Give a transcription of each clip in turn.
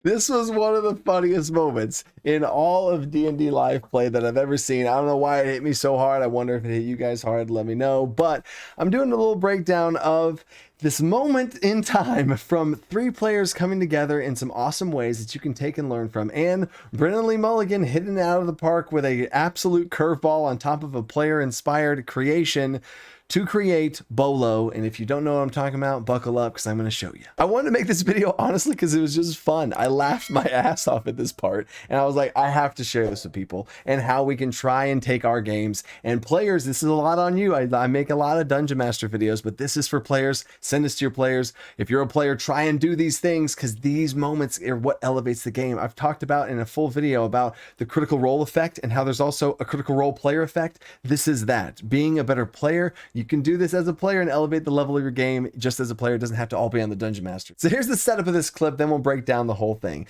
This was one of the funniest moments in all of D&D live play that I've ever seen. I don't know why it hit me so hard. I wonder if it hit you guys hard. Let me know. But I'm doing a little breakdown of this moment in time from three players coming together in some awesome ways that you can take and learn from. And Brennan Lee Mulligan hitting it out of the park with an absolute curveball on top of a player-inspired creation to create Bolo. And if you don't know what I'm talking about, buckle up because I'm going to show you. I wanted to make this video honestly because it was just fun. I laughed my ass off at this part and I was like, I have to share this with people and how we can try and take our games and players. This is a lot on you. I make a lot of Dungeon Master videos, but this is for players. Send this to your players. If you're a player, try and do these things because these moments are what elevates the game. I've talked about in a full video about the Critical Role effect and how there's also a Critical Role player effect. This is that. Being a better player, you can do this as a player and elevate the level of your game just as a player. It doesn't have to all be on the Dungeon Master. So here's the setup of this clip, then we'll break down the whole thing.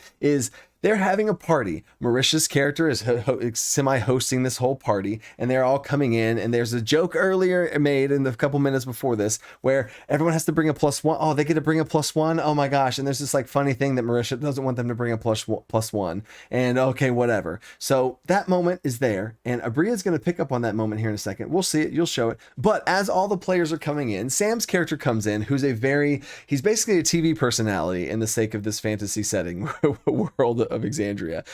They're having a party. Marisha's character is semi-hosting this whole party, and they're all coming in, and there's a joke earlier made in the couple minutes before this where everyone has to bring a +1. Oh, they get to bring a +1? Oh my gosh. And there's this like funny thing that Marisha doesn't want them to bring a +1. And okay, whatever. So that moment is there, and Abria's going to pick up on that moment here in a second. We'll see it. You'll show it. But as all the players are coming in, Sam's character comes in, he's basically a TV personality in the sake of this fantasy setting world of Exandria.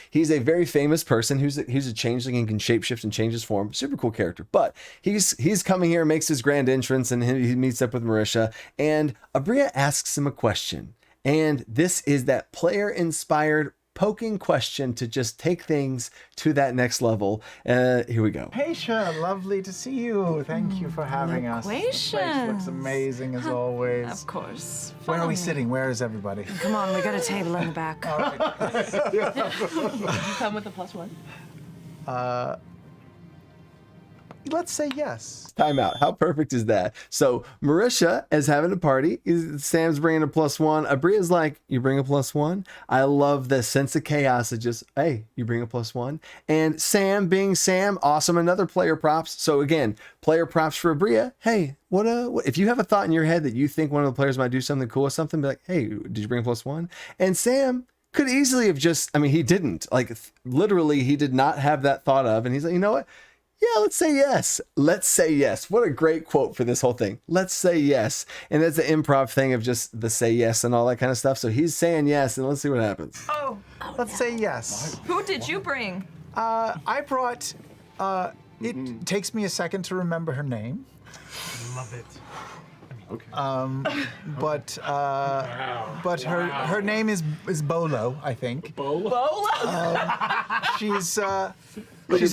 He's a very famous person who's a changeling and can shapeshift and change his form. Super cool character. But he's coming here, makes his grand entrance, and he meets up with Marisha. And Abria asks him a question. And this is that player-inspired poking question to just take things to that next level. Here we go. Aisha, lovely to see you. Thank you for having us. The place looks amazing as always. Of course. Where are we sitting? Where is everybody? Come on, we got a table in the back. All right. Come with the +1. Let's say yes. Time out. How perfect is that? So Marisha is having a party. Sam's bringing a +1. Abria's like, you bring a +1? I love the sense of chaos of just, hey, you bring a +1. And Sam being Sam, awesome. Another player props. So again, player props for Abria. Hey, what if you have a thought in your head that you think one of the players might do something cool or something, be like, hey, did you bring a +1? And Sam could easily have just, I mean, he didn't. Like, literally, he did not have that thought of. And he's like, you know what? Yeah, let's say yes. Let's say yes. What a great quote for this whole thing. Let's say yes. And it's an improv thing of just the say yes and all that kind of stuff. So he's saying yes, and let's see what happens. Let's say yes. Who did you bring? I brought, it takes me a second to remember her name. Love it. Okay. But her name is Bolo, I think. Bolo? She's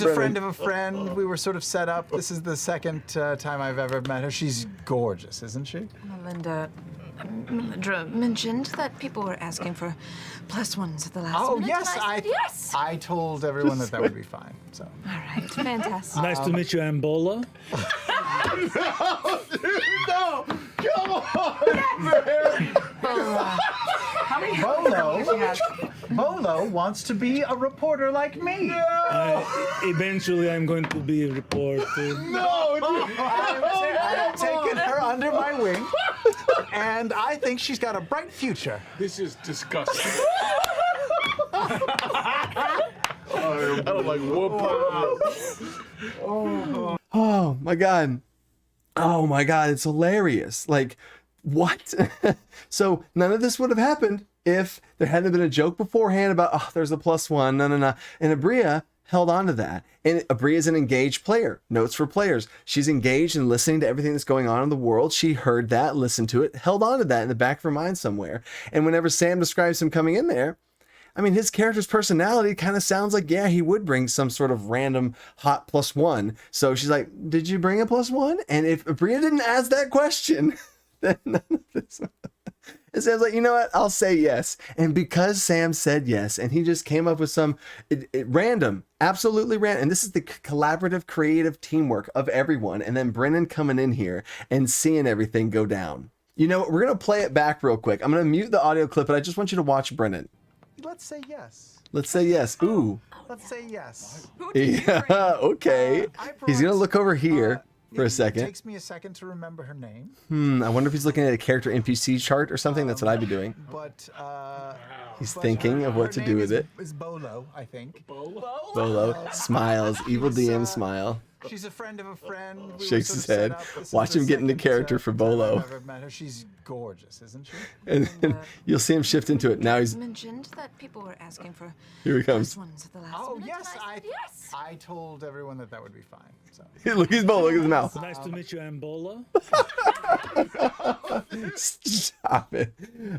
a friend of a friend. We were sort of set up. This is the second time I've ever met her. She's gorgeous, isn't she? Melindra mentioned that people were asking for +1s at the last Oh, minute. yes, and I said yes. I told everyone that would be fine. So. All right, fantastic. Nice to meet you, Ambola. No! Come on, man! How many helicopters do you have? Bolo wants to be a reporter like me. Eventually, I'm going to be a reporter. No! I've taken her under my wing, and I think she's got a bright future. This is disgusting. I don't like Oh my god. Oh my god, it's hilarious. Like, what? So none of this would have happened if there hadn't been a joke beforehand about, oh, there's a +1. No. And Abria held on to that. And Abria is an engaged player. Notes for players. She's engaged and listening to everything that's going on in the world. She heard that, listened to it, held on to that in the back of her mind somewhere. And whenever Sam describes him coming in there, I mean, his character's personality kind of sounds like, yeah, he would bring some sort of random hot +1. So she's like, did you bring a +1? And if Abria didn't ask that question, then none of this. And Sam's like, you know what? I'll say yes. And because Sam said yes, and he just came up with some random, absolutely random. And this is the collaborative, creative teamwork of everyone. And then Brennan coming in here and seeing everything go down. You know what? We're going to play it back real quick. I'm going to mute the audio clip, but I just want you to watch Brennan. Let's say yes. Let's say yes. Ooh. Let's say yes. Yeah, okay. He's going to look over here. for a It second. takes me a second to remember her name, I wonder if he's looking at a character NPC chart or something. That's what I'd be doing. but He's but thinking of her what to do name with it. Is Bolo, I think. Bolo smiles, evil She's, DM smile. She's a friend of a friend. We were Shakes sort his of set head. up. This is Watch the him get into second, character for time Bolo. I've ever met her. She's gorgeous, isn't she? And then you'll see him shift into it. Now he's Mentioned that people were asking for here. He comes. plus ones at the last Oh minute. yes, and I said yes. I told everyone that would be fine. So. Look, he's Bolo. Look at his mouth. Nice to meet you, I'm Bolo. Stop it.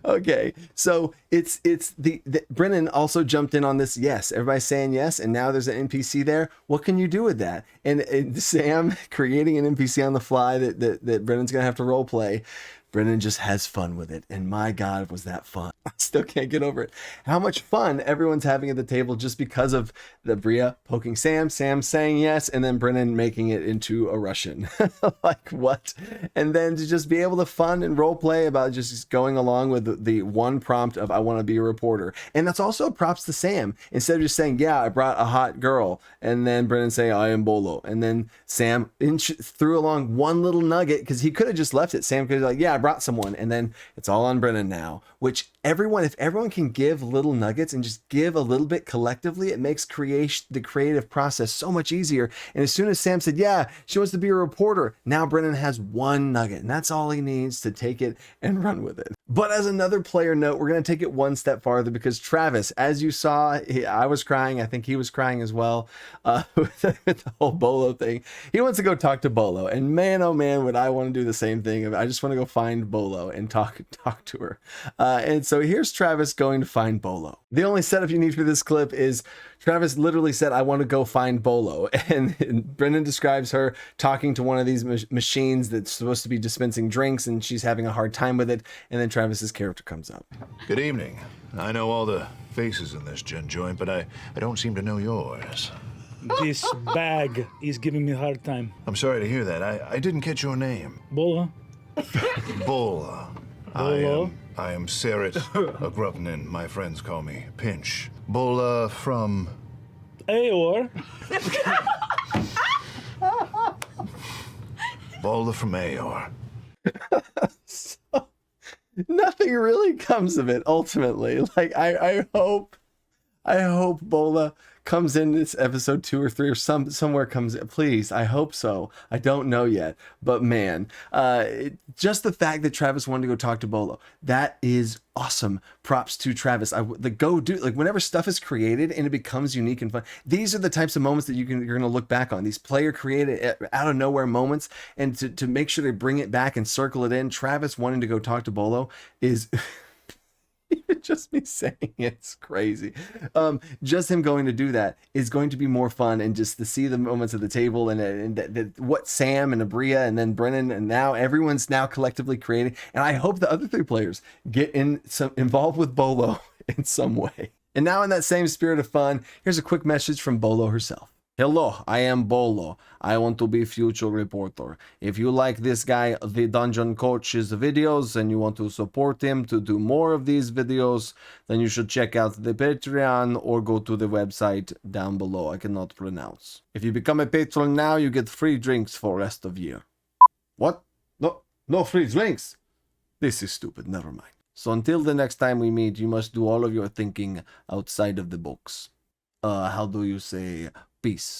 Okay, so it's the Brennan also jumped in on this. Yes, everybody's saying yes, and now there's an NPC there. What can you do with that? And Sam creating an NPC on the fly that Brennan's gonna have to role play. Brennan just has fun with it, and my God, was that fun! I still can't get over it. How much fun everyone's having at the table just because of the Bria poking Sam saying yes, and then Brennan making it into a Russian. Like what? And then to just be able to fun and role play about just going along with the one prompt of I want to be a reporter, and that's also props to Sam. Instead of just saying yeah, I brought a hot girl, and then Brennan saying I am Bolo, and then Sam threw along one little nugget because he could have just left it. Sam could have like yeah, I brought someone, and then it's all on Brennan now. Which if everyone can give little nuggets and just give a little bit collectively, it makes the creative process so much easier. And as soon as Sam said yeah, she wants to be a reporter, now Brennan has one nugget, and that's all he needs to take it and run with it. But as another player note, we're going to take it one step farther because Travis, as you saw, I was crying. I think he was crying as well with the whole Bolo thing. He wants to go talk to Bolo, and man, oh man, would I want to do the same thing. I just want to go find Bolo and talk to her. And so here's Travis going to find Bolo. The only setup you need for this clip is Travis literally said, I want to go find Bolo. And Brennan describes her talking to one of these machines that's supposed to be dispensing drinks, and she's having a hard time with it. And then Travis's character comes up. Good evening. I know all the faces in this gin joint, but I don't seem to know yours. This bag is giving me a hard time. I'm sorry to hear that. I didn't catch your name. Bolo? Bola. Bolo? I am Sarit Agrupnin. My friends call me Pinch. Bola from... Aor? Bola from Aor. Nothing really comes of it ultimately. Like I hope Bola comes in this episode 2 or 3 or somewhere comes in. Please, I hope so. I don't know yet, but man, just the fact that Travis wanted to go talk to Bolo, that is awesome. Props to Travis. Whenever stuff is created and it becomes unique and fun, these are the types of moments that you're going to look back on. These player created out of nowhere moments, and to make sure they bring it back and circle it in. Travis wanting to go talk to Bolo is even just me saying it's crazy. Just him going to do that is going to be more fun, and just to see the moments at the table and what Sam and Abria and then Brennan and now everyone's now collectively creating. And I hope the other 3 players get involved with Bolo in some way. And now in that same spirit of fun, here's a quick message from Bolo herself. Hello, I am Bolo. I want to be future reporter. If you like this guy, the Dungeon Coach's videos, and you want to support him to do more of these videos, then you should check out the Patreon or go to the website down below. I cannot pronounce. If you become a patron now, you get free drinks for rest of year. What? No free drinks? This is stupid. Never mind. So until the next time we meet, you must do all of your thinking outside of the books. How do you say peace?